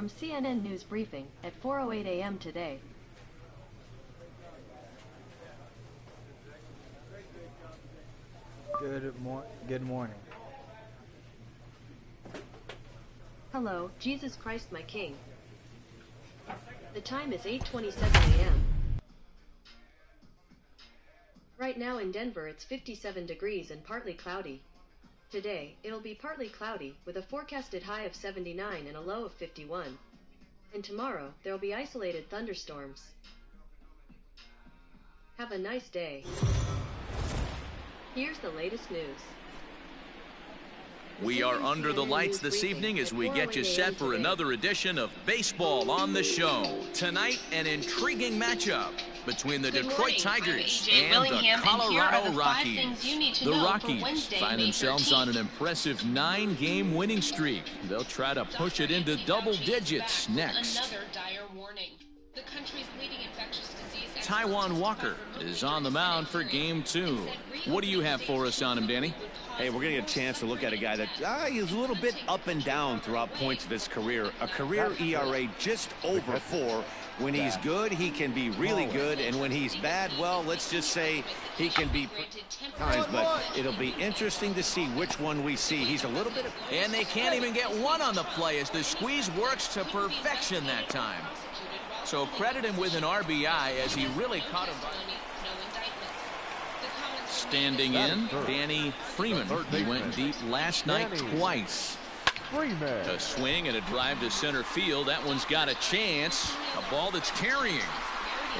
from CNN News Briefing at 4:08 a.m. today. Good morning. Hello, Jesus Christ my King. The time is 8:27 a.m. Right now in Denver it's 57 degrees and partly cloudy. Today, it'll be partly cloudy with a forecasted high of 79 and a low of 51. And tomorrow, there'll be isolated thunderstorms. Have a nice day. Here's the latest news. We are under the lights this evening as we get you set for another edition of Baseball on the Show. Tonight, an intriguing matchup between the Detroit Tigers and the Colorado Rockies. The Rockies find themselves on an impressive 9-game winning streak. They'll try to push it into double digits next. Another dire warning. The country's leading infectious disease Taijuan Walker is on the mound for Game 2. What do you have for us on him, Danny? Hey, we're going to get a chance to look at a guy that he's a little bit up and down throughout points of his career. A career ERA just over 4. When he's good, he can be really good, and when he's bad, well, let's just say he can be times, but it'll be interesting to see which one we see. He's a little bit of... And they can't even get one on the play as the squeeze works to perfection that time. So credit him with an RBI as he really caught him. Standing in, Danny Freeman. He went deep last night twice. A swing and a drive to center field. That one's got a chance. A ball that's carrying.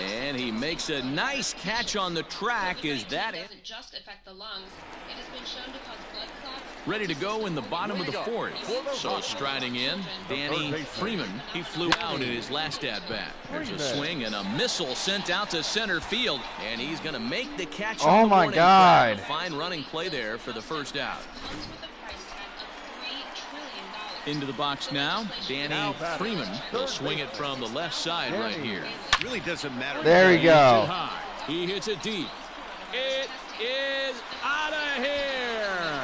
And he makes a nice catch on the track. Is that it? Just affect the lungs. It has been shown to cause blood clots. Ready to go in the bottom of the 4th. So striding in, Danny Freeman. He flew out in his last at-bat. There's a swing and a missile sent out to center field. And he's going to make the catch. Oh my God. A fine running play there for the first out. Into the box now, Danny Freeman. He'll swing it from the left side right here. Really doesn't matter. There we go. He hits it deep. It is out of here.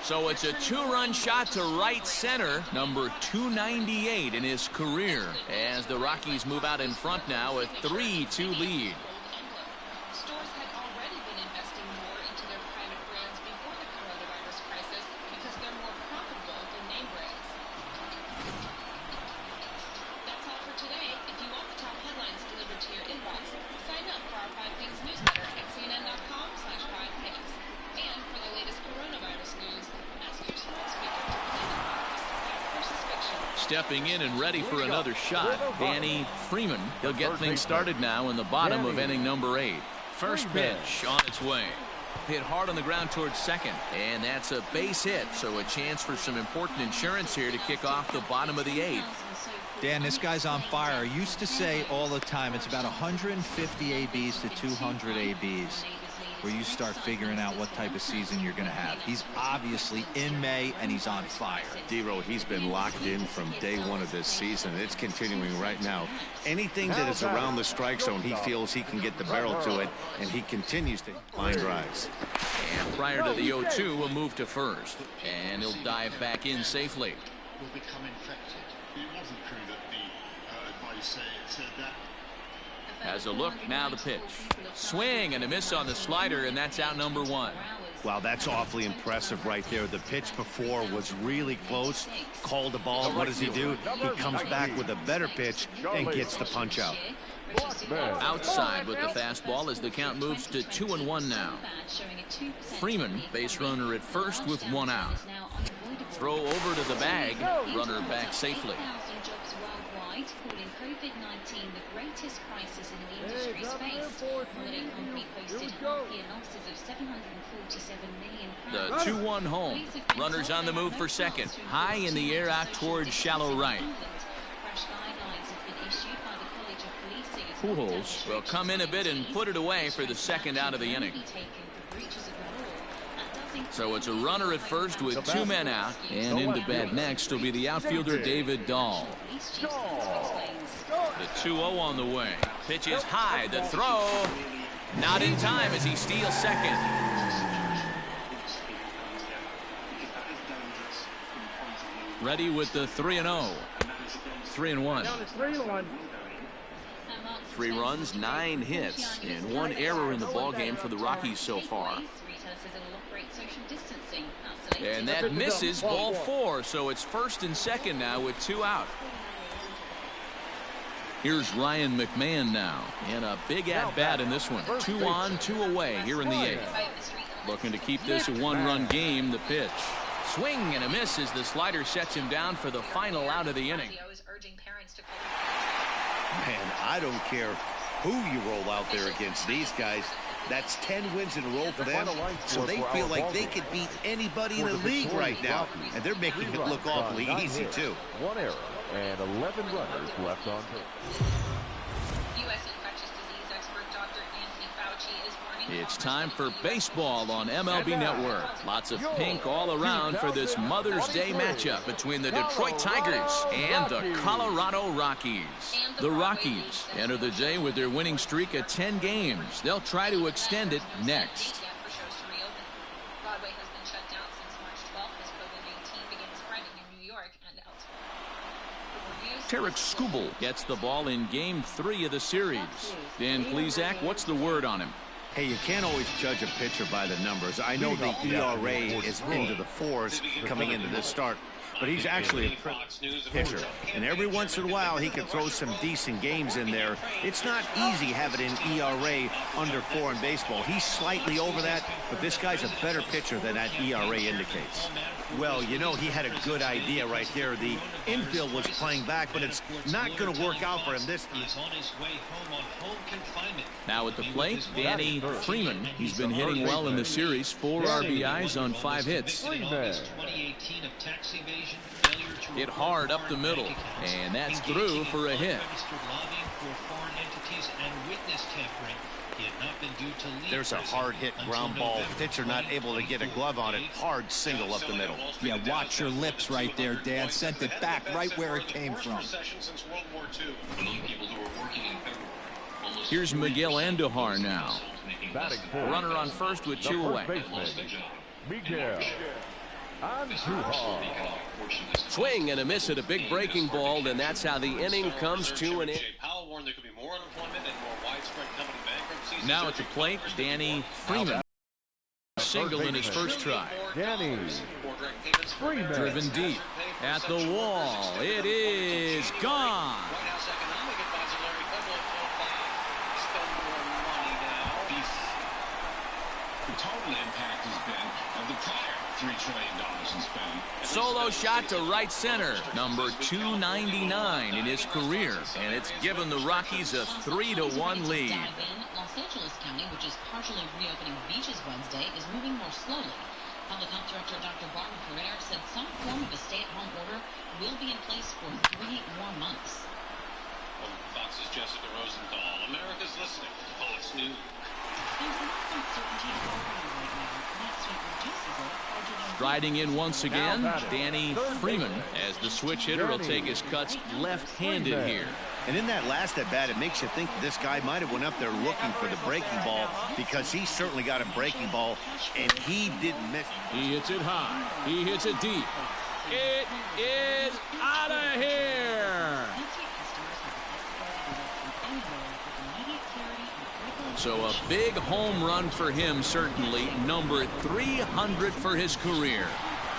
So it's a 2-run shot to right center, number 298 in his career, as the Rockies move out in front now, a 3-2 lead. Stores had already been investing more into their private brands before the coronavirus crisis because they're more profitable than name brands. That's all for today. If you want the top headlines delivered to your inbox, sign up for our 5 Things newsletter at cnn.com/5things. And for the latest coronavirus news, ask your sports speaker. Stepping in and ready for another shot, Danny Freeman. He'll get things started now in the bottom of inning number 8. First pitch on its way. Hit hard on the ground towards second, and that's a base hit, so a chance for some important insurance here to kick off the bottom of the 8th. Dan, this guy's on fire. I used to say all the time it's about 150 ABs to 200 ABs where you start figuring out what type of season you're going to have. He's obviously in May, and he's on fire. D-Row, he's been locked in from day 1 of this season. It's continuing right now. Anything that is around the strike zone, he feels he can get the barrel to it, and he continues to line drives. And prior to the 0-2, a move to first. And he'll dive back in safely. Will become infected. It wasn't true that the advice said that. As a look, now the pitch. Swing and a miss on the slider, and that's out number 1. Wow, that's awfully impressive right there. The pitch before was really close. Called the ball. What does he do? He comes back with a better pitch and gets the punch out. Outside with the fastball as the count moves to 2-1 now. Freeman, base runner at first with 1 out. Throw over to the bag. Runner back safely. Calling COVID-19 the greatest crisis in the industry's face. Holiday Company posted half-year losses of £747 million. The 2-1 home. Runners on the move for second. High in the air out towards shallow right. Pujols will come in a bit and put it away for the second out of the inning. So it's a runner at first with 2 men out, and into bat next will be the outfielder David Dahl. The 2-0 on the way. Pitch is high. The throw not in time as he steals second. ready with the 3-0. 3-1. 3 runs, 9 hits, and 1 error in the ballgame for the Rockies so far. And that misses, ball 4, so it's first and second now with 2 out. Here's Ryan McMahon now, and a big at-bat in this one. 2 on, 2 away here in the 8th. Looking to keep this a 1-run game. The pitch. Swing and a miss as the slider sets him down for the final out of the inning. Man, I don't care who you roll out there against these guys. That's 10 wins in a row for them, so they feel like they could beat anybody in the league right now, and they're making it look awfully easy, too. 1 error and 11 runners left on base. U.S. infectious disease expert Dr. Anthony Fauci is warning. It's time for baseball on MLB Network. Lots of pink all around for this Mother's Day matchup between the Detroit Tigers and the Colorado Rockies. The Rockies enter the day with their winning streak at 10 games. They'll try to extend it next. Broadway has been shut down since March 12th as COVID-19 began spreading in New York and elsewhere. Tarek Skubal gets the ball in Game 3 of the series. Dan Plesac, what's the word on him? Hey, you can't always judge a pitcher by the numbers. I know the ERA is into the 4s coming into this start, but he's actually a pitcher. And every once in a while, he can throw some decent games in there. It's not easy having an ERA under 4 in baseball. He's slightly over that, but this guy's a better pitcher than that ERA indicates. Well, you know, he had a good idea right there. The infield was playing back, but it's not going to work out for him this time. Now at the plate, Danny Freeman. He's been hitting well in the series. 4 RBIs on 5 hits. Hit hard up the middle, and that's through for a hit. There's a hard hit ground ball. Pitcher not able to get a glove on it. Hard single up the middle. Yeah, watch your lips right there, Dan. Sent it back right where it came from. Here's Miguel Andujar now. Runner on first with 2 away. Miguel Andujar. Swing and a miss at a big breaking ball, and that's how the inning comes to an end. Now at the plate, Danny Freeman. Single in his first try. Danny Freeman. Driven deep at the wall. It is gone. The total impact has been of the prior $3 trillion in spending. Solo shot to right center, number 299 in his career, and it's given the Rockies a 3-1 lead. Los Angeles County, which is partially reopening beaches Wednesday, is moving more slowly. Public Health Director Dr. Barton Ferrer said some form of a stay-at-home order will be in place for 3 more months. Well, Fox's Jessica Rosenthal. America's listening to Fox News. There's enough uncertainty right now. Next week reduces it. Riding in once again, Danny Freeman, as the switch hitter will take his cuts left-handed here. And in that last at-bat, it makes you think this guy might have went up there looking for the breaking ball, because he certainly got a breaking ball, and he didn't miss. He hits it high. He hits it deep. It is out of here. So a big home run for him, certainly. Number 300 for his career.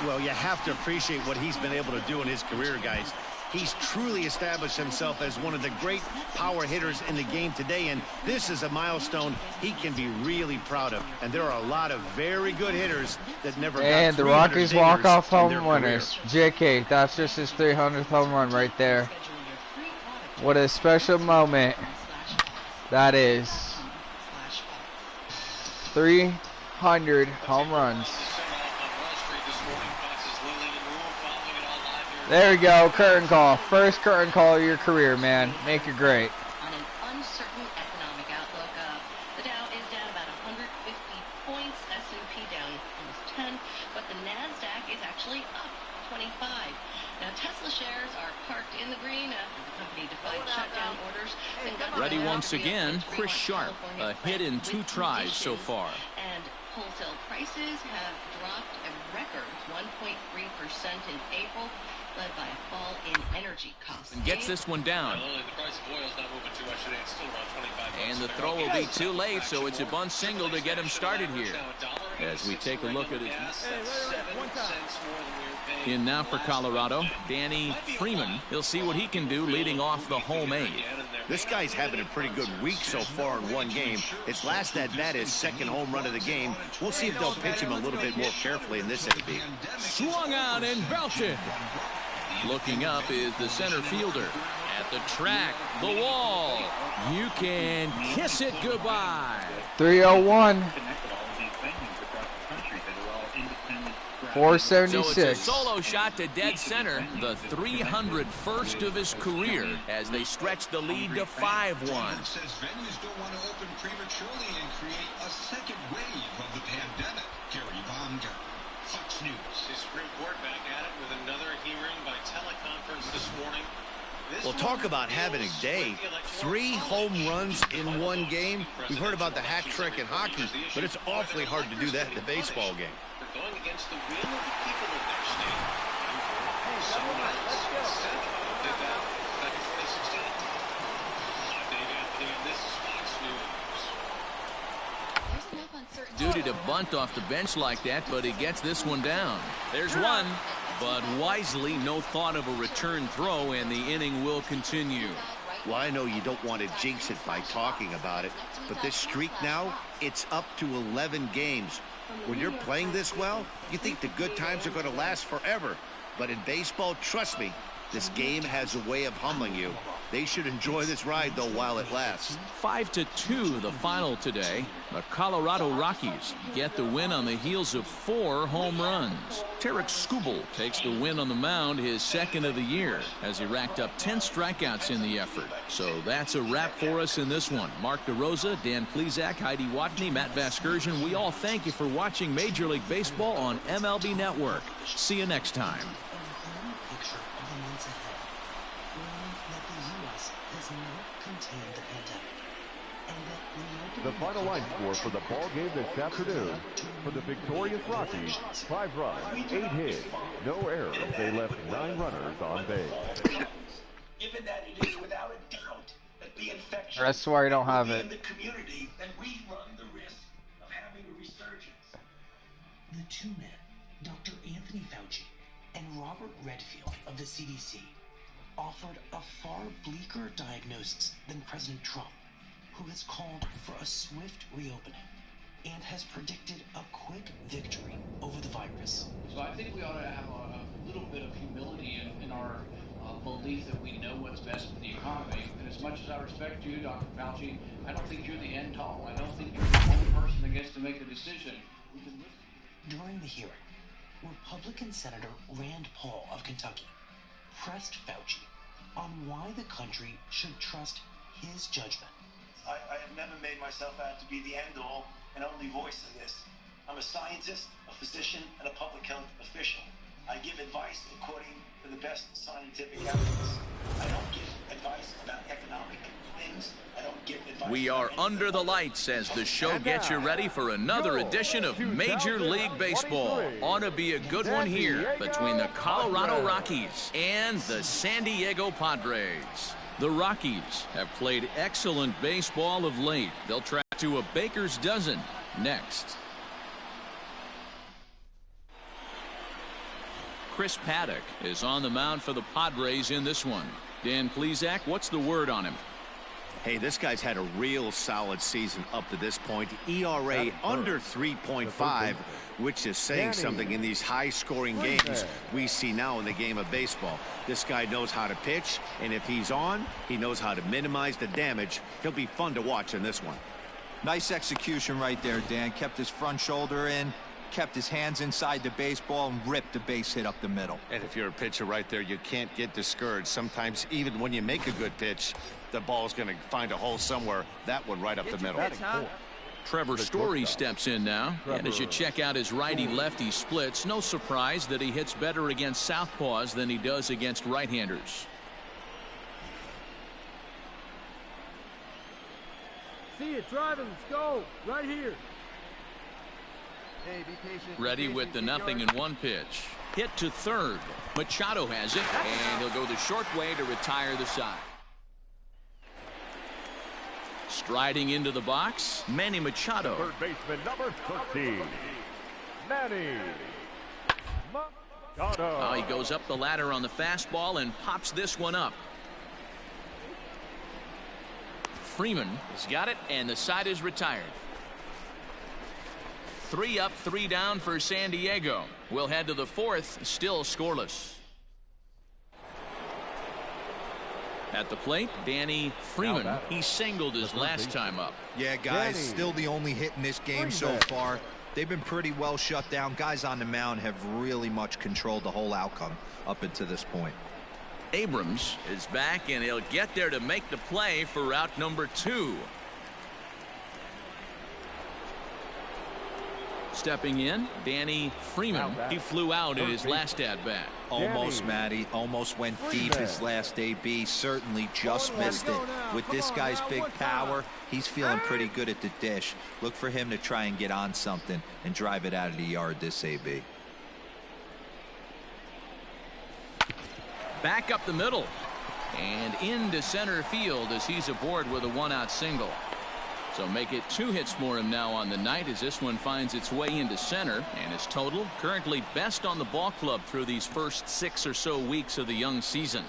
Well, you have to appreciate what he's been able to do in his career, guys. He's truly established himself as one of the great power hitters in the game today, and this is a milestone he can be really proud of. And there are a lot of very good hitters that never got 300 And the Rockies walk-off in home their winners. career. JK, that's just his 300th home run right there. What a special moment that is. 300 home runs. There you go, curtain call. First curtain call of your career, man. Make it great. On an uncertain economic outlook, the Dow is down about 150 points, S&P down almost 10, but the NASDAQ is actually up 25. Now, Tesla shares are parked in the green after the company defied shutdown orders. Ready once again, Chris Sharp. A hit in 2 tries so far. And wholesale prices have dropped a record 1.3% in April, led by a fall in energy costs. And gets this one down. The price of oil is not moving too much today. It's still around 25 And the throw will be too late, so it's a bunt single to get him started here. As we take a look at his... In now for Colorado, Danny Freeman. He'll see what he can do leading off the home eight. This guy's having a pretty good week so far in one game. His last at bat, his second home run of the game. We'll see if they'll pitch him a little bit more carefully in this AB. Swung out and belted. Looking up is the center fielder. At the track, the wall. You can kiss it goodbye. 301. 476. So it's a solo shot to dead center, the 301st of his career, as they stretch the lead to 5-1. Says venues don't want to open prematurely and create a second wave of the pandemic. Gary Bonga, Fox News. The Supreme Court back at it with another hearing by teleconference this morning. Well, talk about having a day. 3 home runs in one game. We've heard about the hat trick in hockey, but it's awfully hard to do that in a baseball game. Going against the will of the people of their state. Someone else did that back in 2016. Dave Anthony, and this is Fox News. Duty to bunt off the bench like that, but he gets this one down. There's one, but wisely, no thought of a return throw, and the inning will continue. Well, I know you don't want to jinx it by talking about it, but this streak now, it's up to 11 games. When you're playing this well, you think the good times are going to last forever. But in baseball, trust me, this game has a way of humbling you. They should enjoy this ride, though, while it lasts. 5-2 the final today. The Colorado Rockies get the win on the heels of 4 home runs. Tarek Skubal takes the win on the mound, his second of the year, as he racked up 10 strikeouts in the effort. So that's a wrap for us in this one. Mark DeRosa, Dan Plesac, Heidi Watney, Matt Vasgersian, we all thank you for watching Major League Baseball on MLB Network. See you next time. The final line score for the ball game this afternoon. For the victorious Rockies, 5 runs, 8 hits, no errors. They left 9 runners on base. Given that it is without a doubt that the infection That's why you don't have will it. be in the community, then we run the risk of having a resurgence. The 2 men, Dr. Anthony Fauci and Robert Redfield of the CDC, offered a far bleaker diagnosis than President Trump, who has called for a swift reopening and has predicted a quick victory over the virus. So I think we ought to have a little bit of humility in our belief that we know what's best for the economy. And as much as I respect you, Dr. Fauci, I don't think you're the end all. I don't think you're the one person that gets to make a decision. During the hearing, Republican Senator Rand Paul of Kentucky pressed Fauci on why the country should trust his judgment. I have never made myself out to be the end-all and only voice of this. I'm a scientist, a physician, and a public health official. I give advice according to the best scientific evidence. I don't give advice about economic things. I don't give advice. We are under the lights as the show gets you ready for another edition of Major League Baseball. Ought to be a good one here between the Colorado Rockies and the San Diego Padres. The Rockies have played excellent baseball of late. They'll track to a baker's dozen next. Chris Paddock is on the mound for the Padres in this one. Dan Plesac, what's the word on him? Hey, this guy's had a real solid season up to this point. ERA under 3.5, which is saying something in these high-scoring games we see now in the game of baseball. This guy knows how to pitch, and if he's on, he knows how to minimize the damage. He'll be fun to watch in this one. Nice execution right there, Dan. Kept his front shoulder in, kept his hands inside the baseball, and ripped the base hit up the middle. And if you're a pitcher right there, you can't get discouraged. Sometimes even when you make a good pitch, the ball's going to find a hole somewhere. That one right up the middle. Trevor Story steps in now, and as you check out his righty-lefty splits, no surprise that he hits better against southpaws than he does against right-handers. See it driving, let's go, right here. Ready with the 0-1 pitch. Hit to third. Machado has it, and he'll go the short way to retire the side. Striding into the box, Manny Machado. Third baseman number 13, Manny Machado. Oh, he goes up the ladder on the fastball and pops this one up. Freeman has got it, and the side is retired. 3 up, 3 down for San Diego. We'll head to the fourth, still scoreless. At the plate, Danny Freeman. He singled his last time up. Yeah, guys, still the only hit in this game so far. They've been pretty well shut down. Guys on the mound have really much controlled the whole outcome up until this point. Abrams is back, and he'll get there to make the play for route number 2. Stepping in, Danny Freeman. He flew out in his last at-bat. Almost, Matty. Almost went deep his last AB. Certainly just missed it. With this guy's big power, he's feeling pretty good at the dish. Look for him to try and get on something and drive it out of the yard this AB. Back up the middle. And into center field as he's aboard with a 1-out single. So make it 2 hits for him now on the night as this one finds its way into center, and his total currently best on the ball club through these first 6 or so weeks of the young season.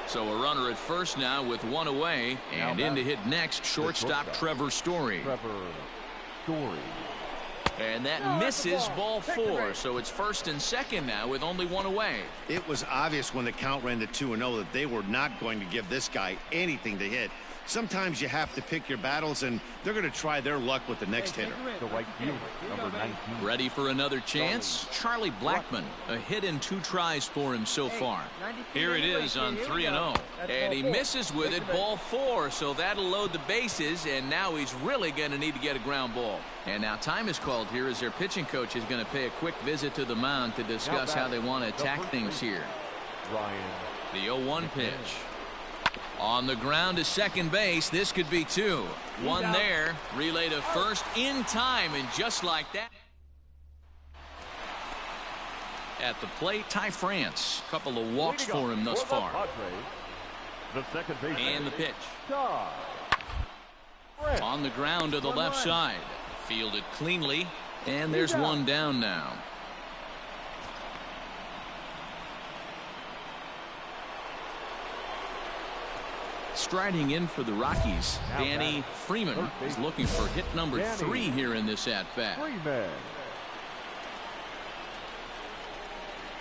So a runner at first now with 1 away, and in to hit next, shortstop Trevor Story. And that misses, ball 4. So it's first and second now with only 1 away. It was obvious when the count ran to 2-0 that they were not going to give this guy anything to hit. Sometimes you have to pick your battles, and they're going to try their luck with the next hitter. The right fielder, number 19. Ready for another chance? Charlie Blackmon. A hit in 2 tries for him so far. Here it is on 3-0. And he misses with it, ball 4. So that'll load the bases, and now he's really going to need to get a ground ball. And now time is called here as their pitching coach is going to pay a quick visit to the mound to discuss how they want to attack things here. The 0-1 pitch. On the ground to second base. This could be 2. 1 there. Relay to first in time, and just like that. At the plate, Ty France. Couple of walks for him thus far. And the pitch. On the ground to the left side. Fielded cleanly, and there's 1 down now. Striding in for the Rockies, Danny Freeman is looking for hit number 3 here in this at-bat.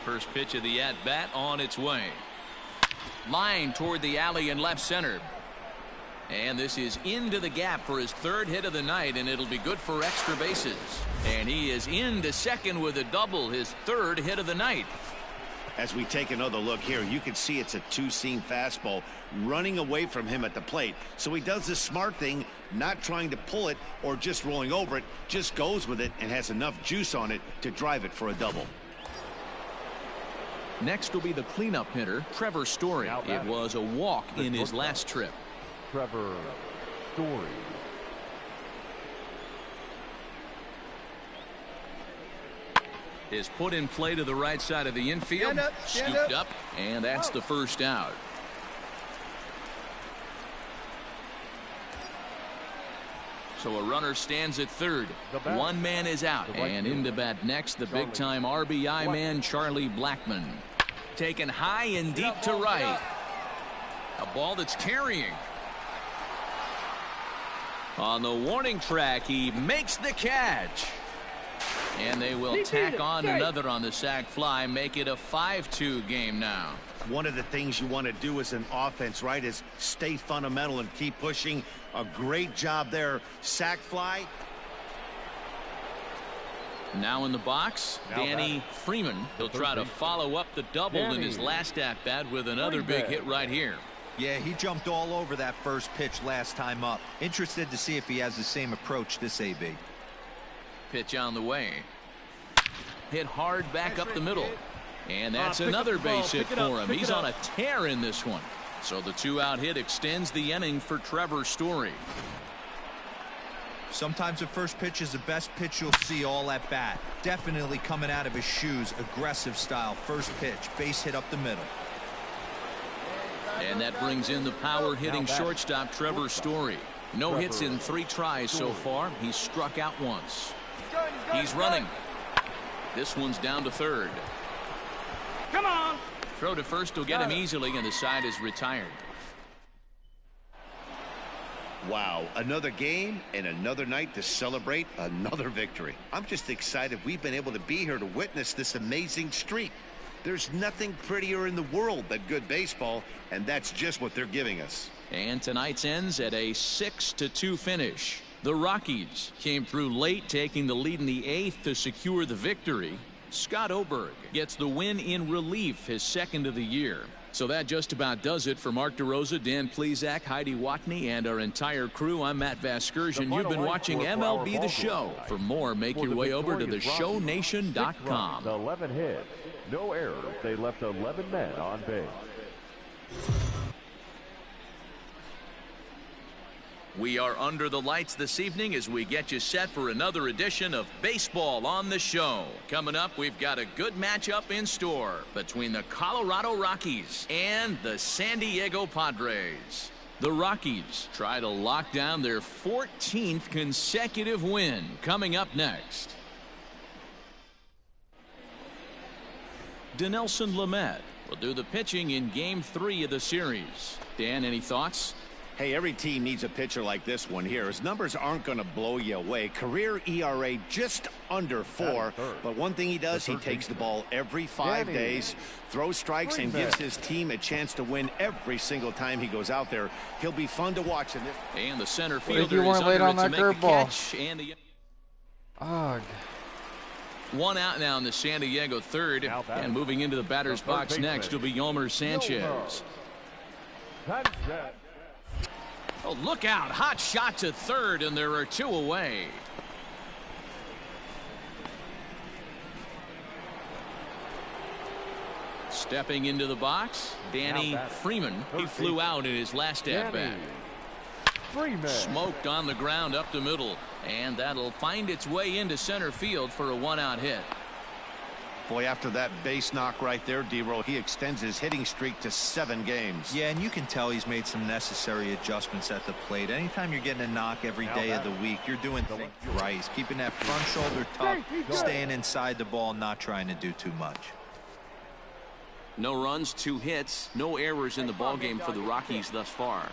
First pitch of the at-bat on its way. Line toward the alley in left center. And this is into the gap for his 3rd hit of the night, and it'll be good for extra bases. And he is into second with a double, his 3rd hit of the night. As we take another look here, you can see it's a 2-seam fastball running away from him at the plate. So he does this smart thing, not trying to pull it or just rolling over it, just goes with it and has enough juice on it to drive it for a double. Next will be the cleanup hitter, Trevor Story. It was a walk in his last trip. Trevor Story. Is put in play to the right side of the infield. Scooped up, and that's the first out. So a runner stands at third. 1 man is out, and into bat next, the big-time RBI man, Charlie Blackmon. Taken high and deep to right. A ball that's carrying. On the warning track, he makes the catch. And they will tack on another on the sac fly, make it a 5-2 game now. One of the things you want to do as an offense, right, is stay fundamental and keep pushing. A great job there. Sac fly. Now in the box, Danny Freeman. He'll try to follow up the double in his last at-bat with another big hit right here. Yeah, he jumped all over that first pitch last time up. Interested to see if he has the same approach this AB. Pitch on the way. Hit hard back up the middle. And that's another base hit for him. He's on a tear in this one. So the 2-out hit extends the inning for Trevor Story. Sometimes the first pitch is the best pitch you'll see all at bat. Definitely coming out of his shoes. Aggressive style. First pitch. Base hit up the middle. And that brings in the power-hitting shortstop Trevor Story. No hits in 3 tries so far. He's struck out once. He's running. This one's down to third. Come on. Throw to first will get him easily, and the side is retired. Wow, another game and another night to celebrate another victory. I'm just excited we've been able to be here to witness this amazing streak. There's nothing prettier in the world than good baseball, and that's just what they're giving us. And tonight's ends at a 6-2 finish. The Rockies came through late, taking the lead in the 8th to secure the victory. Scott Oberg gets the win in relief, his 2nd of the year. So that just about does it for Mark DeRosa, Dan Plesac, Heidi Watney, and our entire crew. I'm Matt Vasgersian. You've been watching MLB The Show. For more, make your way over to theshownation.com. 11 hits, no errors. They left 11 men on base. We are under the lights this evening as we get you set for another edition of Baseball on the Show. Coming up, we've got a good matchup in store between the Colorado Rockies and the San Diego Padres. The Rockies try to lock down their 14th consecutive win. Coming up next. Dinelson Lamet will do the pitching in Game 3 of the series. Dan, any thoughts? Hey, every team needs a pitcher like this one here. His numbers aren't going to blow you away. Career ERA just under 4. But one thing he does, he takes the ball every 5 days, throws strikes, and gives his team a chance to win every single time he goes out there. He'll be fun to watch. And the center fielder is under it to make the catch. And the... One out now in the San Diego third. And moving into the batter's box next will be Yolmer Sanchez. Oh, look out. Hot shot to third, and there are 2 away. Stepping into the box, Danny Freeman. He flew out in his last at-bat. Smoked on the ground up the middle, and that'll find its way into center field for a 1-out hit. Boy, after that base knock right there, D-Roll, he extends his hitting streak to 7 games. Yeah, and you can tell he's made some necessary adjustments at the plate. Anytime you're getting a knock every day of the week, you're doing things right. He's keeping that front shoulder tucked, staying inside the ball, not trying to do too much. No runs, 2 hits, no errors in the ballgame for the Rockies thus far.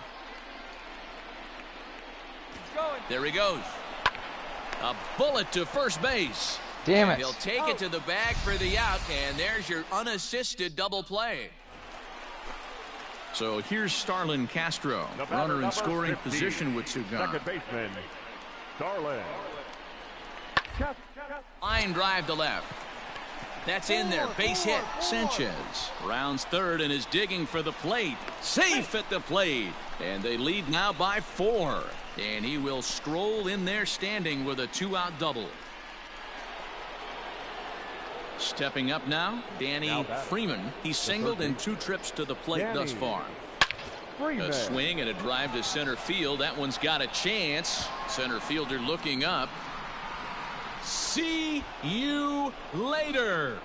There he goes. A bullet to first base. Damn it. He'll take it to the bag for the out, and there's your unassisted double play. So here's Starlin Castro, runner in scoring position with 2 guns. Second baseman, Starlin. Line drive to left. That's in there. Base hit. Sanchez rounds third and is digging for the plate. Safe at the plate. And they lead now by 4. And he will stroll in there standing with a 2-out double. Stepping up now, Danny Freeman. He's singled in 2 trips to the plate thus far. A swing and a drive to center field. That one's got a chance. Center fielder looking up. See you later.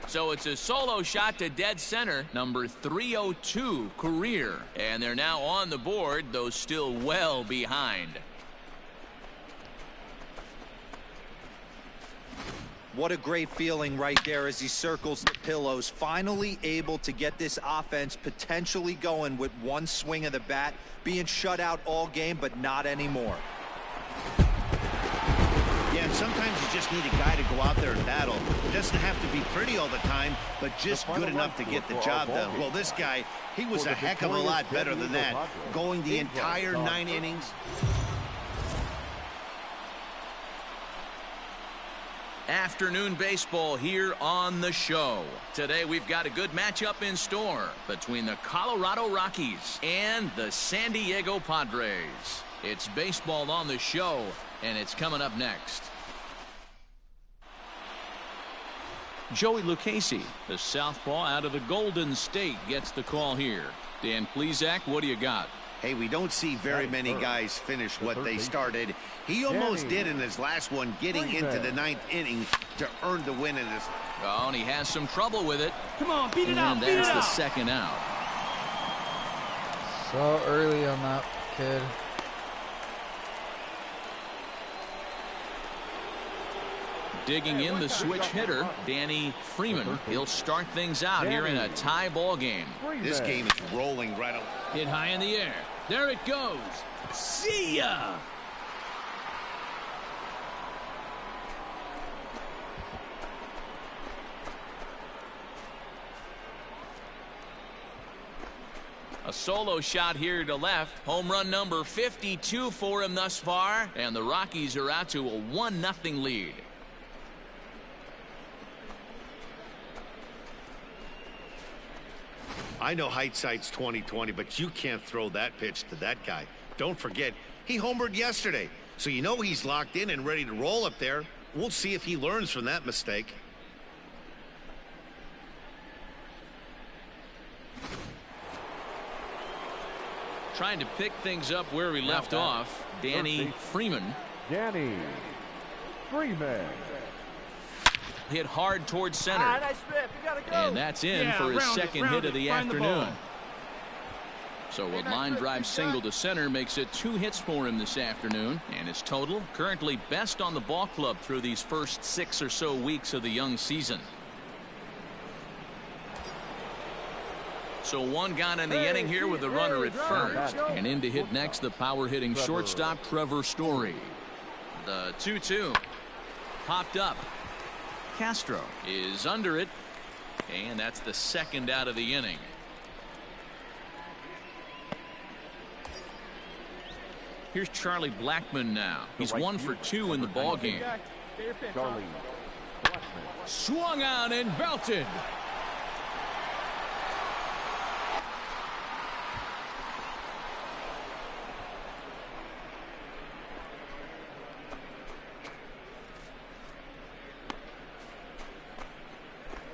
So it's a solo shot to dead center, number 302 career. And they're now on the board, though still well behind. What a great feeling right there as he circles the pillows, finally able to get this offense potentially going with 1 swing of the bat, being shut out all game, but not anymore. Yeah, and sometimes you just need a guy to go out there and battle. It doesn't have to be pretty all the time, but just good enough to get the job done. Well, this guy, he was a heck of a lot better than that, going the entire 9 innings. Afternoon baseball here on the show. Today we've got a good matchup in store between the Colorado Rockies and the San Diego Padres. It's Baseball on the Show, and it's coming up next. Joey Lucchesi, the southpaw out of the Golden State, gets the call here. Dan Plesac, what do you got? Hey, we don't see very many guys finish what they started. He almost did in his last one, getting into the 9th inning to earn the win in this. Oh, and he has some trouble with it. Come on, beat it out. And that's the second out. So early on that kid. Digging in the switch hitter, Danny Freeman. He'll start things out here in a tie ball game. This game is rolling right on. Hit high in the air. There it goes. See ya! A solo shot here to left. Home run number 52 for him thus far. And the Rockies are out to a 1-0 lead. I know hindsight's 20/20, but you can't throw that pitch to that guy. Don't forget, he homered yesterday. So you know he's locked in and ready to roll up there. We'll see if he learns from that mistake. Trying to pick things up where we left off, Danny Freeman. Danny Freeman. Hit hard towards center. Nice rip. You gotta go. And that's in for his second hit of the afternoon. So a line drive single to center makes it 2 hits for him this afternoon. And his total currently best on the ball club through these first 6 or so weeks of the young season. So one gone in the inning here with a runner at first. And in to hit next, the power hitting shortstop Trevor Story. The 2-2 popped up. Castro is under it, and that's the second out of the inning. Here's Charlie Blackmon now. He's 1 for 2 in the ball game. Swung on and belted.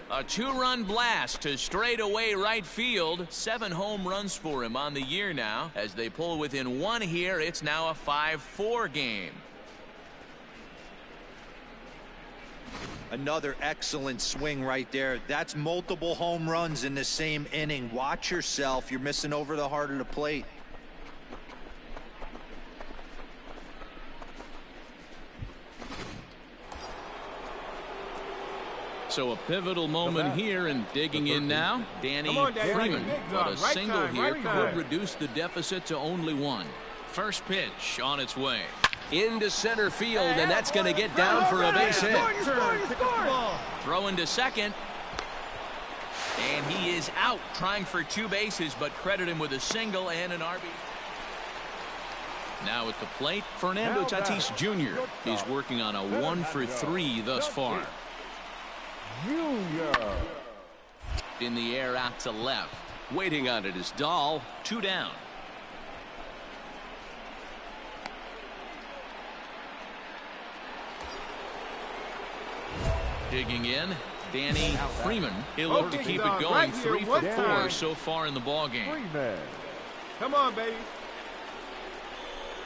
A 2-run blast to straightaway right field. 7 home runs for him on the year now. As they pull within 1 here, it's now a 5-4 game. Another excellent swing right there. That's multiple home runs in the same inning. Watch yourself. You're missing over the heart of the plate. So a pivotal moment here, and digging in now, Danny Freeman. But a single here could reduce the deficit to only 1. First pitch on its way. Into center field, and that's going to get down for a base hit. Throw into second. And he is out trying for 2 bases, but credit him with a single and an RB. Now at the plate, Fernando Tatis Jr. He's working on a 1 for 3 thus far. Junior. In the air out to left. Waiting on it is Dahl. 2 down. Digging in, Danny Freeman. He'll look to keep it going. 3 for 4 so far in the ball game. Come on, baby.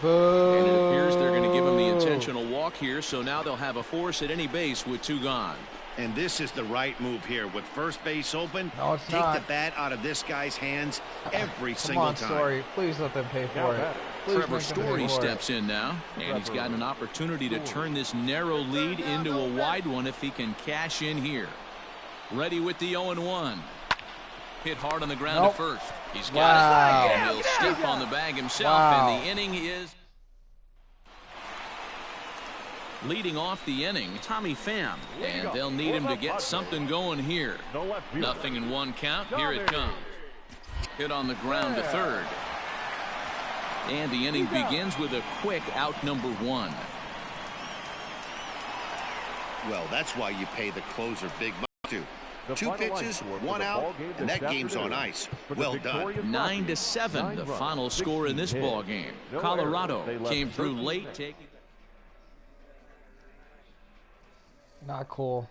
And it appears they're going to give him the intentional walk here, so now they'll have a force at any base with 2 gone. And this is the right move here. With first base open, take the bat out of this guy's hands every single time. Story. Please let them pay for it. Trevor Story steps in now, and he's got an opportunity to turn this narrow lead into a wide one if he can cash in here. Ready with the 0-1. Hit hard on the ground at first. He's got it, and he'll step on the bag himself, and the inning is... Leading off the inning, Tommy Pham, and they'll need him to get something going here. Nothing in 1 count. Here it comes. Hit on the ground to third. And the inning begins with a quick out number 1. Well, that's why you pay the closer big money to. 2 pitches, 1 out, and that game's on ice. Well done. 9-7, the final score in this ball game. Colorado came through late, taking... Not cool.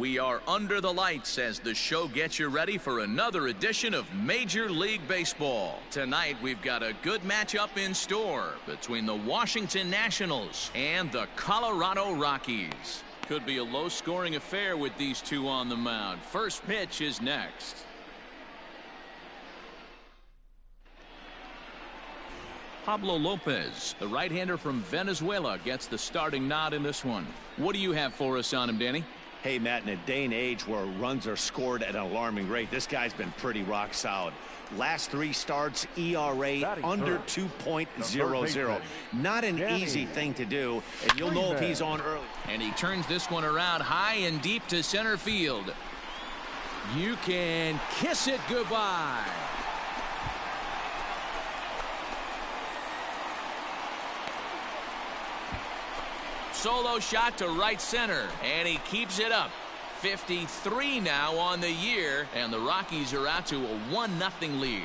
We are under the lights as the show gets you ready for another edition of Major League Baseball. Tonight, we've got a good matchup in store between the Washington Nationals and the Colorado Rockies. Could be a low-scoring affair with these two on the mound. First pitch is next. Pablo Lopez, the right-hander from Venezuela, gets the starting nod in this one. What do you have for us on him, Danny? Hey, Matt, in a day and age where runs are scored at an alarming rate, this guy's been pretty rock solid. Last 3 starts, ERA under 2.00. Not an easy thing to do, and you'll know if he's on early. And he turns this one around high and deep to center field. You can kiss it goodbye. Solo shot to right center, and he keeps it up. 53 now on the year, and the Rockies are out to a 1-0 lead.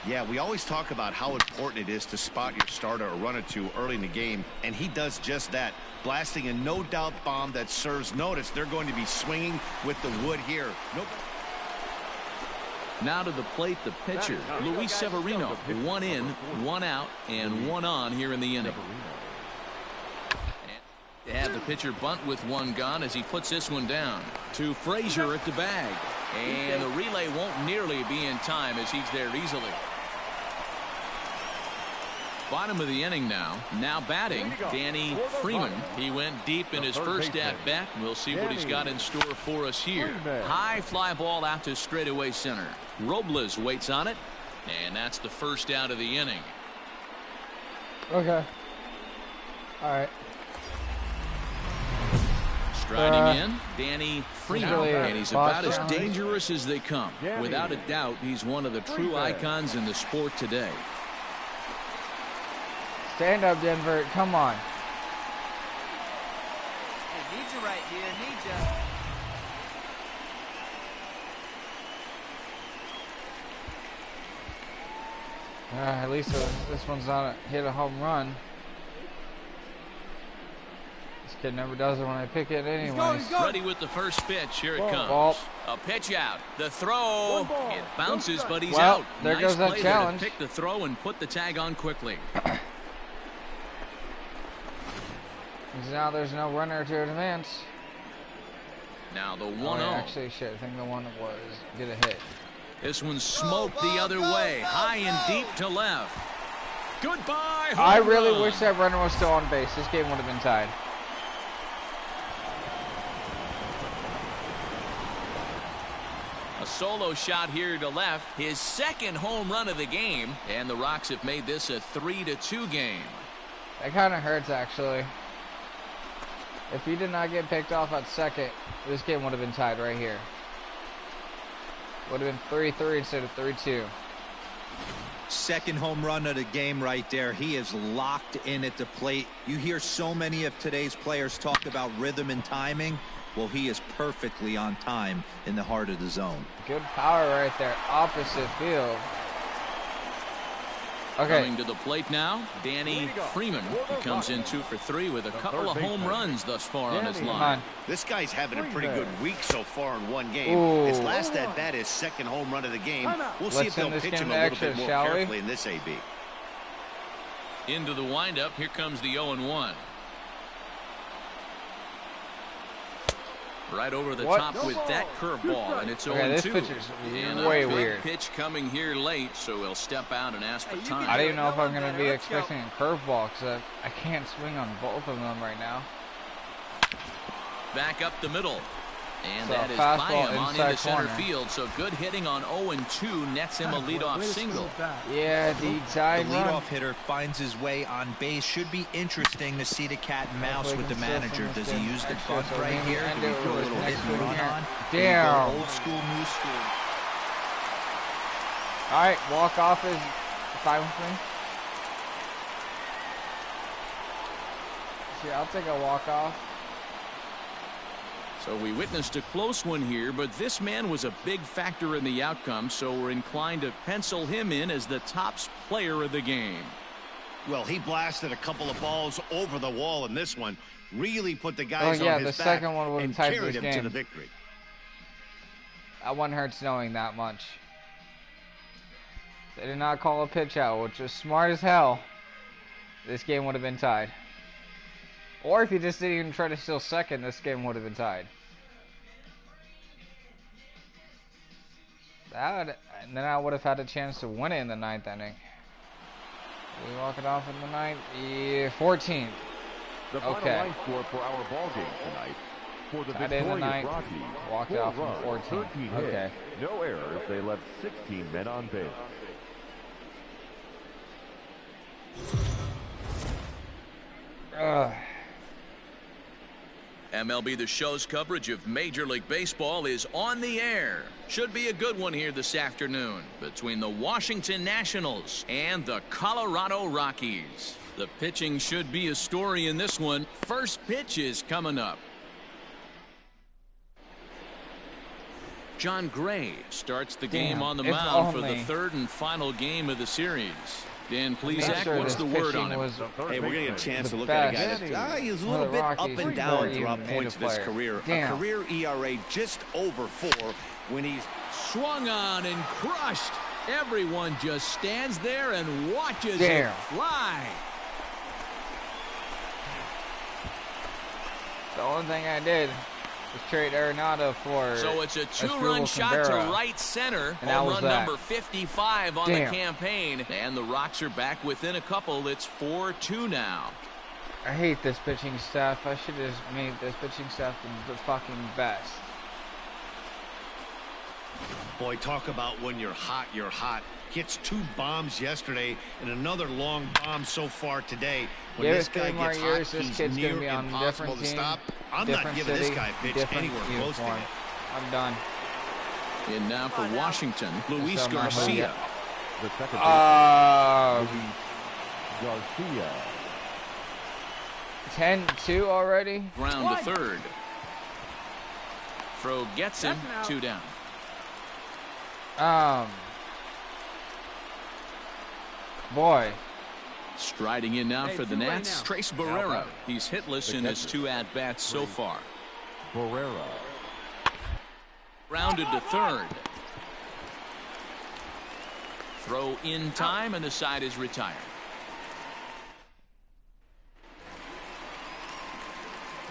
Yeah, we always talk about how important it is to spot your starter or run it to early in the game, and he does just that, blasting a no-doubt bomb that serves notice. They're going to be swinging with the wood here. Now to the plate, the pitcher, Luis Severino. 1 in, 1 out, and 1 on here in the inning. And have the pitcher bunt with 1 gone as he puts this one down. To Frazier at the bag. And the relay won't nearly be in time as he's there easily. Bottom of the inning now. Now batting, Danny Freeman. He went deep in his first at-bat. We'll see what he's got in store for us here. High fly ball out to straightaway center. Robles waits on it, and that's the first out of the inning. Okay. All right. Striding in, Danny Freeman, really and he's about as Boston. dangerous as they come. Without a doubt, he's one of the true icons in the sport today. Stand up, Denver. Come on. Hey, need you right here. Need you. At least this one's not hit a home run. This kid never does it when I pick it anyways. Ready with the first pitch. Here it comes. Ball. A pitch out. The throw. It bounces, but he's Well, out. there Nice goes that play there challenge. to pick the throw and put the tag on quickly. Now there's no runner to advance. Now the 1-0. Oh, actually, shit. I think the one was get a hit. This one's smoked the other way. High and deep to left. Goodbye. I home really run. wish that runner was still on base. This game would have been tied. A solo shot here to left. His second home run of the game. And the Rocks have made this a 3-2 game. That kind of hurts, actually. If he did not get picked off at second, this game would have been tied right here. Would have been 3-3 instead of 3-2. Second home run of the game right there. He is locked in at the plate. You hear so many of today's players talk about rhythm and timing. Well, he is perfectly on time in the heart of the zone. Good power right there. Opposite field. Okay. Coming to the plate now, Danny Freeman. He comes in 2 for 3 with a couple of home runs thus far on his line. This guy's having a pretty good week so far in one game. Ooh. His last at bat is second home run of the game. We'll see Let's if they'll send this pitch game him to a little extra, bit more shall we? carefully in this AB. Into the windup, here comes the 0-1. Right over the top with that curveball, and it's 0-2. Okay, this pitch is and way a big weird. pitch coming here late, so he'll step out and ask for time. I don't even know if I'm going to be expecting a curveball because I can't swing on both of them right now. Back up the middle. And So, that is by fastball him on inside into center corner. field. So good hitting on 0-2 nets him a leadoff single. Yeah, the tying The run. leadoff hitter finds his way on base. Should be interesting to see the cat and mouse with the manager. Does he use the bunt right here? Do we put a little hit and run on? Damn. Old school, new school. All right, walk off is fine with me. See, I'll take a walk off. So we witnessed a close one here, but this man was a big factor in the outcome, so we're inclined to pencil him in as the top player of the game. Well, he blasted a couple of balls over the wall in this one. Really put the guys yeah, on his the back second one would have and tied carried this him to game. the victory. That one hurts knowing that much. They did not call a pitch out, which was smart as hell. This game would have been tied. Or if he just didn't even try to steal second, this game would have been tied. And then I would have had a chance to win it in the 9th inning. We walk it off in the 9th? Yeah, 14th. The final line score for our ball game tonight. For the Tied in the victorious 9th. Rockies, Walked 4 off in runs, 14. 13 Okay. hits, no errors. They left 16 men on base. MLB The Show's coverage of Major League Baseball is on the air. Should be a good one here this afternoon between the Washington Nationals and the Colorado Rockies. The pitching should be a story in this one. First pitch is coming up. John Gray starts the game on the mound for the 3rd and final game of the series. Dan Plesac, what's the word on him? Hey, we're going to get a chance to look at a guy that he's a little bit up and down throughout points of his career. A career ERA just over 4 when he's swung on and crushed. Everyone just stands there and watches it fly. The only thing I did was trade Arenado for. So it's a 2-run shot to right center. Home run number 55 on the campaign. And the Rocks are back within a couple. It's 4-2 now. I hate this pitching staff. I should have made this pitching staff the fucking best. Boy, talk about when you're hot, you're hot. Hits 2 bombs yesterday and another long bomb so far today. When this guy gets hot, he's near impossible to stop. I'm not giving this guy a pitch anywhere close to it. I'm done. And now for Washington, Luis Garcia. The second Luis Garcia. 10-2 already. Ground to third. Throw gets him. 2 down. Boy. Striding in now for the Nats, Trace Barrera. He's hitless in his 2 at-bats so far. Barrera. Rounded to third. Throw in time, and the side is retired.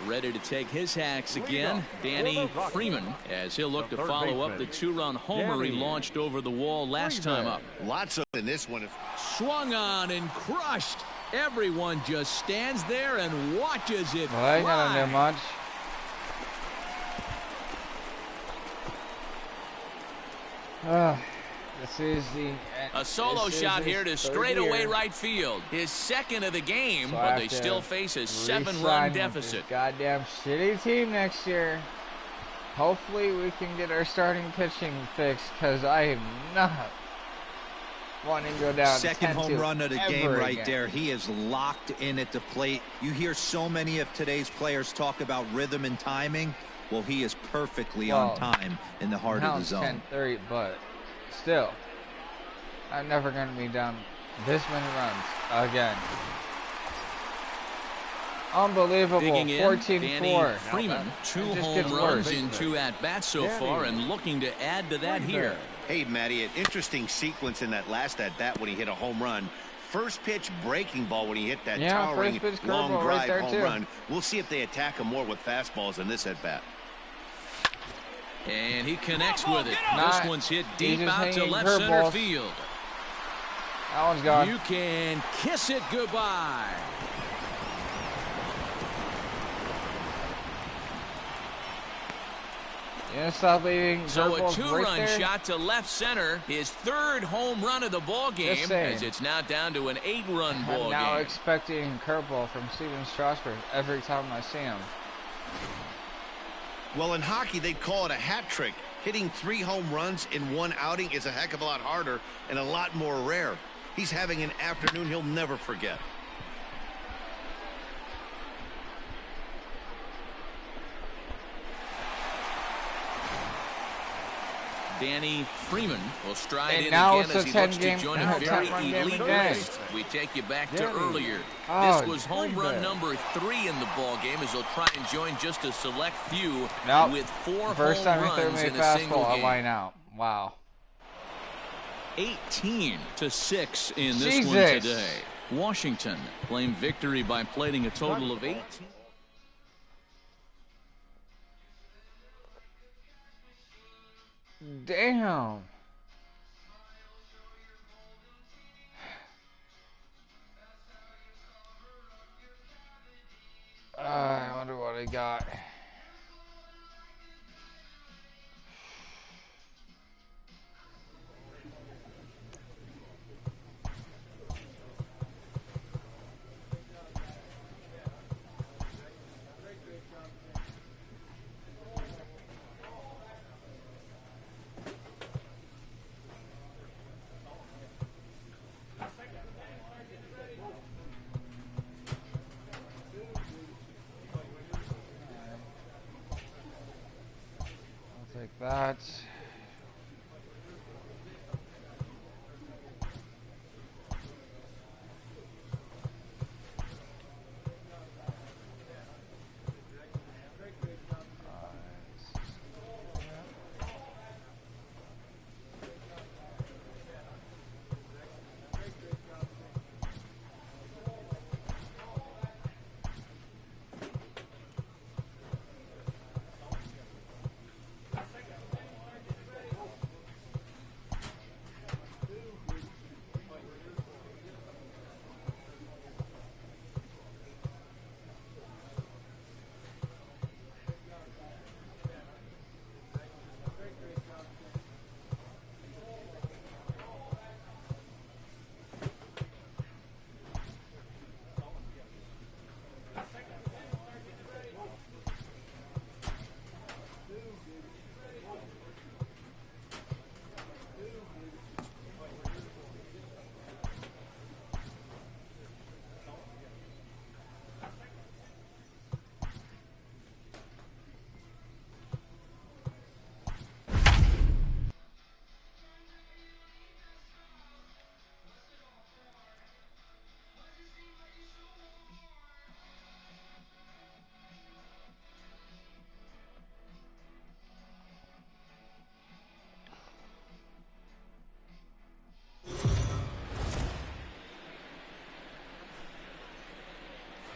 Ready to take his hacks again, Danny Freeman, as he'll look to follow up the 2-run homer he launched over the wall last time up. Lots of in this one. Swung on and crushed. Everyone just stands there and watches it Well, I ain't gonna do much. This is a solo shot here to straightaway right field. His 2nd of the game, but they still face a 7-run deficit. Goddamn shitty team next year. Hopefully we can get our starting pitching fixed, because I am not wanting to go down. Second home run of the game right there. He is locked in at the plate. You hear so many of today's players talk about rhythm and timing. Well, he is perfectly on time in the heart of the zone. 10-3, but still, I'm never going to be down this many runs again. Unbelievable. 14-4. Freeman, 2 home runs in 2 at-bats so far, and looking to add to that here. Hey, Matty, an interesting sequence in that last at-bat when he hit a home run. First pitch breaking ball when he hit that towering long drive home run. We'll see if they attack him more with fastballs in this at-bat. And he connects with it. This one's hit deep out to left center field. That one's gone. You can kiss it goodbye. Yeah, stop leaving. So a 2-run shot to left center. His 3rd home run of the ball game, as it's now down to an 8-run ball game. I'm now expecting curveball from Steven Strasburg every time I see him. Well, in hockey, they'd call it a hat trick. Hitting 3 home runs in 1 outing is a heck of a lot harder and a lot more rare. He's having an afternoon he'll never forget. Danny Freeman will stride And in now again it's as a he 10 looks game, to join a 10 very run game elite again. list. We take you back to Danny. earlier. Oh, This was home run Freeman. number 3 in the ball game as he'll try and join just a select few Nope. with 4 First home time he threw runs me a in a single fastball, I game. line out. Wow. 18-6 in this one Jesus. today. Washington claimed victory by plating a total of 18. Damn. I wonder what I got. Take that.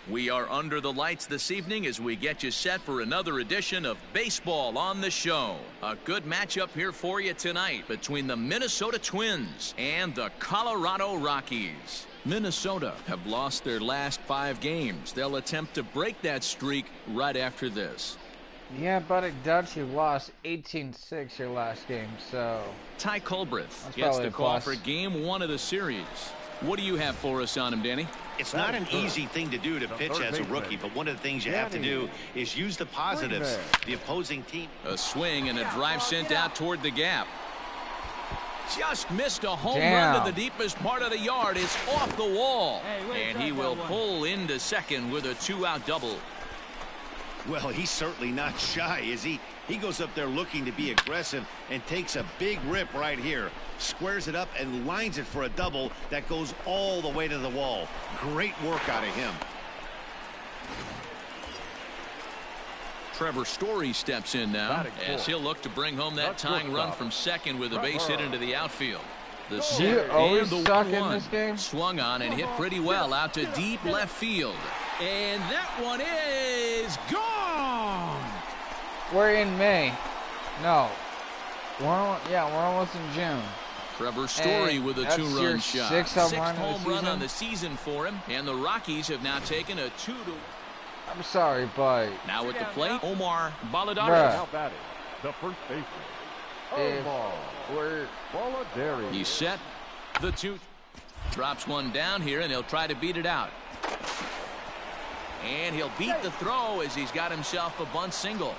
We are under the lights this evening as we get you set for another edition of Baseball on the Show. A good matchup here for you tonight between the Minnesota Twins and the Colorado Rockies. Minnesota have lost their last 5 games. They'll attempt to break that streak right after this. Yeah, but Dutch, you lost 18-6 your last game, so... Ty Culbreth That's gets probably the a call plus. for game 1 of the series. What do you have for us on him, Danny? It's not an easy thing to do to pitch as a rookie, but one of the things you have to do is use the positives. The opposing team. A swing and a drive sent out toward the gap. Just missed a home Damn. run to the deepest part of the yard. It's off the wall. Hey, way to And drive he that will one. pull into second with a 2-out double. Well, he's certainly not shy, is he? He goes up there looking to be aggressive and takes a big rip right here. Squares it up and lines it for a double that goes all the way to the wall. Great work out of him. Trevor Story steps in now Batting as fourth. he'll look to bring home that That's tying run shortstop. from second with a base hit into the outfield. The You set always and the suck in 1-1. this game? Swung on and hit pretty well out to deep left field. And that one is gone. We're in May. No. We're almost in June. Trevor Story And with a that's 2-run your shot. sixth home run of the home run season? on the season for him. And the Rockies have now taken a 2-2. I'm sorry, but Now at the plate, Omar Baladares. Now batting, the first baseman, if Omar we're Baladares. He's set. The 2 drops one down here, and he'll try to beat it out. And he'll beat the throw as he's got himself a bunt single.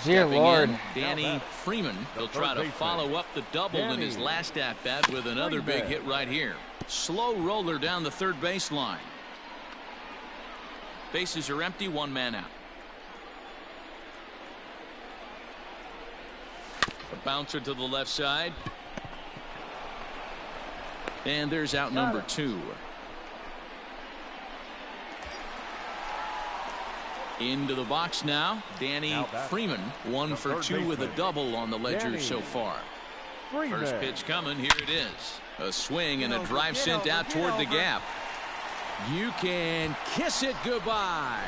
dear Stepping Lord, in, Danny Freeman. He'll try to follow up the double in his last at-bat with another big hit right here. Slow roller down the third baseline. Bases are empty, 1 man out. A bouncer to the left side. And there's out number 2. Into the box now. Danny Freeman, 1 for 2 with a double on the ledger so far. First pitch coming. Here it is. A swing and a drive sent out toward the gap. You can kiss it goodbye.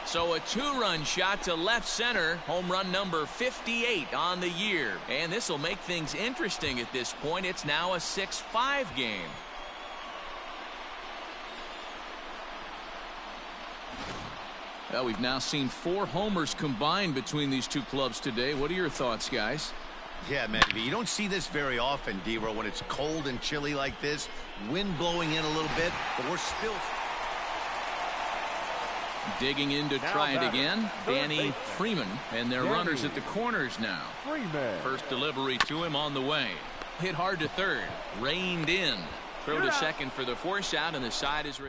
So a 2-run shot to left center. Home run number 58 on the year. And this will make things interesting at this point. It's now a 6-5 game. Well, we've now seen 4 homers combined between these two clubs today. What are your thoughts, guys? Yeah, man, you don't see this very often, D-Row, when it's cold and chilly like this. Wind blowing in a little bit, but we're still... Digging in to try it again, Danny Freeman, and their runners at the corners now. First delivery to him on the way. Hit hard to third, reined in. Throw to second for the force out, and the side is...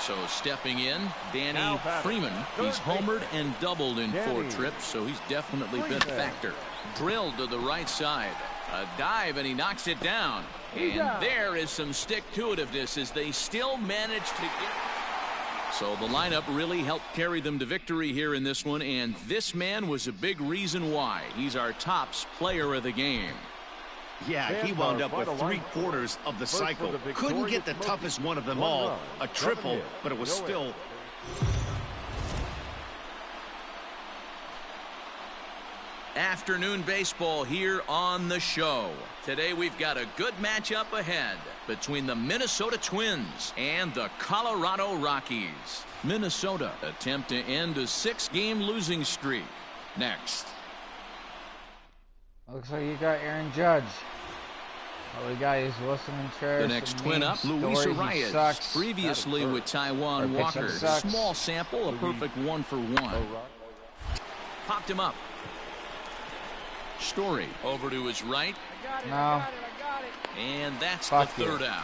So stepping in, Danny Freeman. He's homered and doubled in 4 trips, so he's definitely been a factor. Drilled to the right side. A dive, and he knocks it down. And there is some stick-to-itiveness as they still manage to get... So the lineup really helped carry them to victory here in this one, and this man was a big reason why. He's our tops player of the game. Yeah, he wound up with 3/4 of the cycle. Couldn't get the toughest one of them all, a triple, but it was still... Afternoon baseball here on the show. Today we've got a good matchup ahead between the Minnesota Twins and the Colorado Rockies. Minnesota attempt to end a 6-game losing streak. Next. Looks like you got Aaron Judge. All we got is Wilson Contreras. The next twin up, Luis Arias. Previously with Taijuan Walker. Small sample, a perfect 1 for 1. Popped him up. Story over to his right. No. And that's the third out.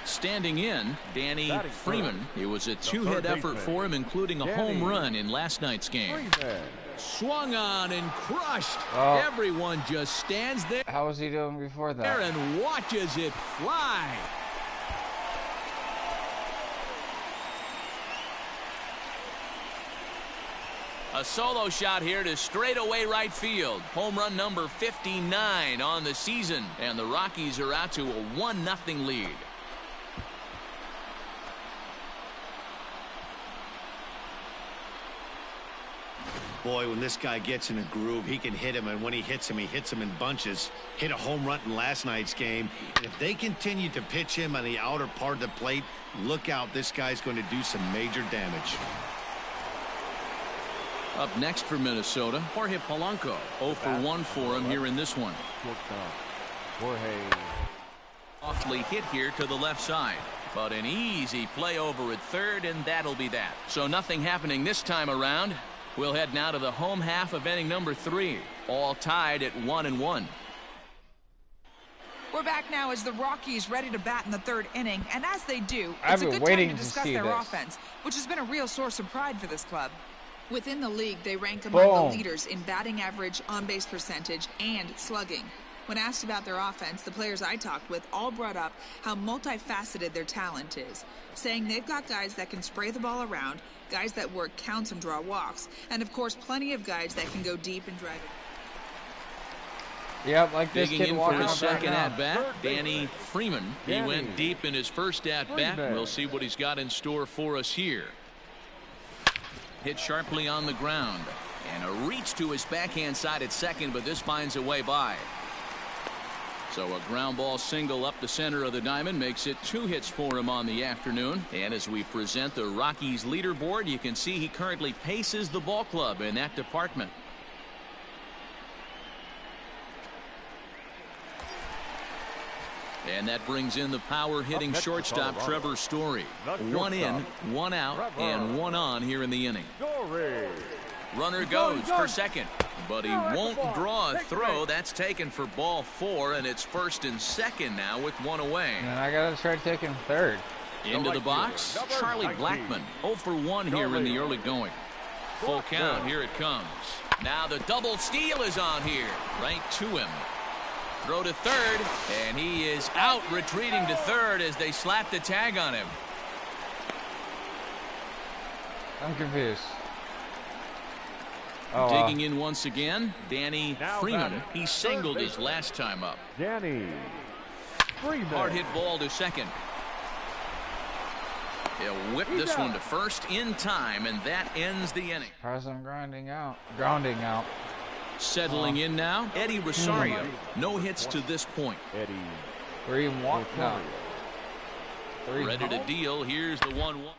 Standing in, Danny Freeman. It was a 2-hit effort for him, including a home run in last night's game. Swung on and crushed. Everyone just stands there. How was he doing before that? And watches it fly. A solo shot here to straightaway right field. Home run number 59 on the season. And the Rockies are out to a 1-0 lead. Boy, when this guy gets in a groove, he can hit him, and when he hits him in bunches. Hit a home run in last night's game. And if they continue to pitch him on the outer part of the plate, look out, this guy's going to do some major damage. Up next for Minnesota, Jorge Polanco. 0 for 1 for him here in this one. Awfully hit here to the left side. But an easy play over at third, and that'll be that. So nothing happening this time around. We'll head now to the home half of inning number 3. All tied at 1-1. We're back now as the Rockies ready to bat in the 3rd inning. And as they do, it's a good time to discuss their offense, which has been a real source of pride for this club. Within the league, they rank among the leaders in batting average, on-base percentage, and slugging. When asked about their offense, the players I talked with all brought up how multifaceted their talent is, saying they've got guys that can spray the ball around, guys that work counts and draw walks, and of course plenty of guys that can go deep and drive it. Yep, like this Digging kid in for his right second now. at-bat, Danny Freeman. He went deep in his first at-bat. We'll see what he's got in store for us here. Hit sharply on the ground. And a reach to his backhand side at second, but this finds a way by. So a ground ball single up the center of the diamond makes it 2 hits for him on the afternoon. And as we present the Rockies leaderboard, you can see he currently paces the ball club in that department. And that brings in the power hitting shortstop Trevor Story. 1 in, 1 out, and 1 on here in the inning. Runner goes for second, but he won't draw a throw. That's taken for ball 4, and it's 1st and 2nd now with 1 away. And I got to try taking 3rd. Into the box, Charlie Blackmon, 0 for 1 here in the early going. Full count, here it comes. Now the double steal is on here, right to him. Throw to 3rd, and he is out, retreating to 3rd as they slap the tag on him. I'm confused. Digging in once again, Danny Freeman. He singled his last time up. Danny Freeman. Hard hit ball to second. He'll whip this one to 1st in time, and that ends the inning. Present grounding out. Settling in now, Eddie Rosario. No hits to this point. Eddie 3-1. No. Ready to deal. Here's the 1-1.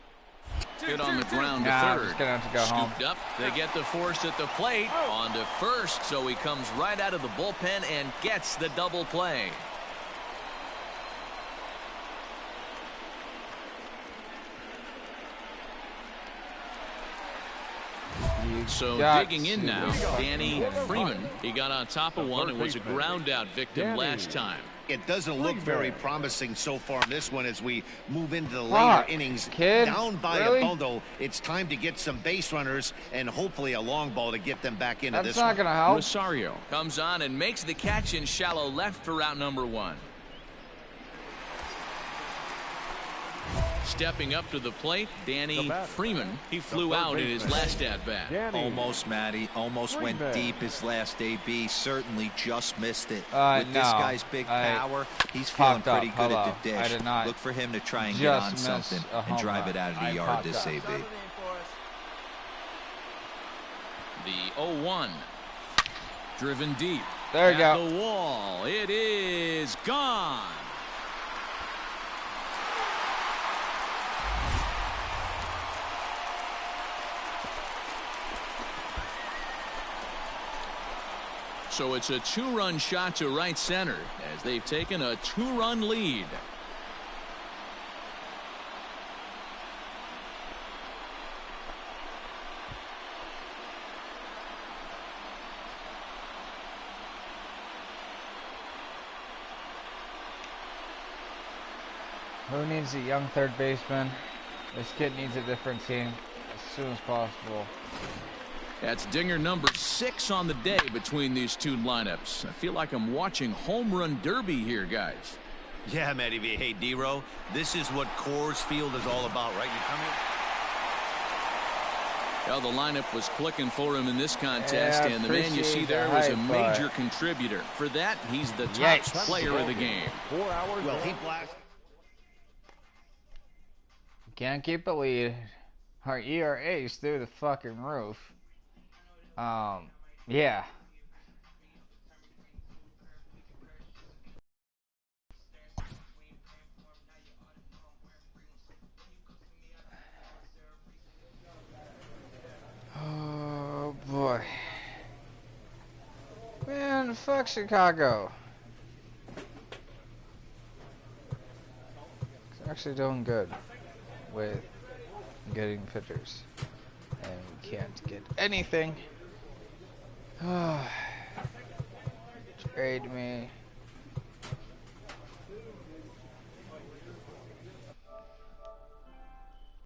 Hit on the ground to 3rd. I'm just gonna have to go home. Scooped up. They get the force at the plate. On to 1st, so he comes right out of the bullpen and gets the double play. So digging in now, Danny Freeman. He got on top of one and was a ground out victim last time. It doesn't look very promising so far in this one as we move into the later innings. Down by a bundle, it's time to get some base runners and hopefully a long ball to get them back into this one. That's not going to help. Rosario comes on and makes the catch in shallow left for out number 1. Stepping up to the plate, Danny Freeman. He flew out in his last at-bat. Almost, Matty. Almost went deep his last AB. Certainly just missed it. With this guy's big power, he's feeling pretty good at the dish. I did not. Look for him to try and get on something and drive it out of the yard this AB. The 0-1. Driven deep. There you go. The wall. It is gone. So it's a 2-run shot to right center as they've taken a 2-run lead. Who needs a young 3rd baseman? This kid needs a different team as soon as possible. That's dinger number 6 on the day between these two lineups. I feel like I'm watching home run derby here, guys. Yeah, Matty V. Hey, D-Row, this is what Coors Field is all about, right? You come here. Well, the lineup was clicking for him in this contest, and the man you see there was a major contributor. For that, he's the top player of the game. 4 hours. Well, he blasted. Can't keep a lead. Our ERA is through the fucking roof. Yeah. Oh boy. Man, fuck Chicago. It's actually doing good with getting pitchers. And we can't get anything. Trade me.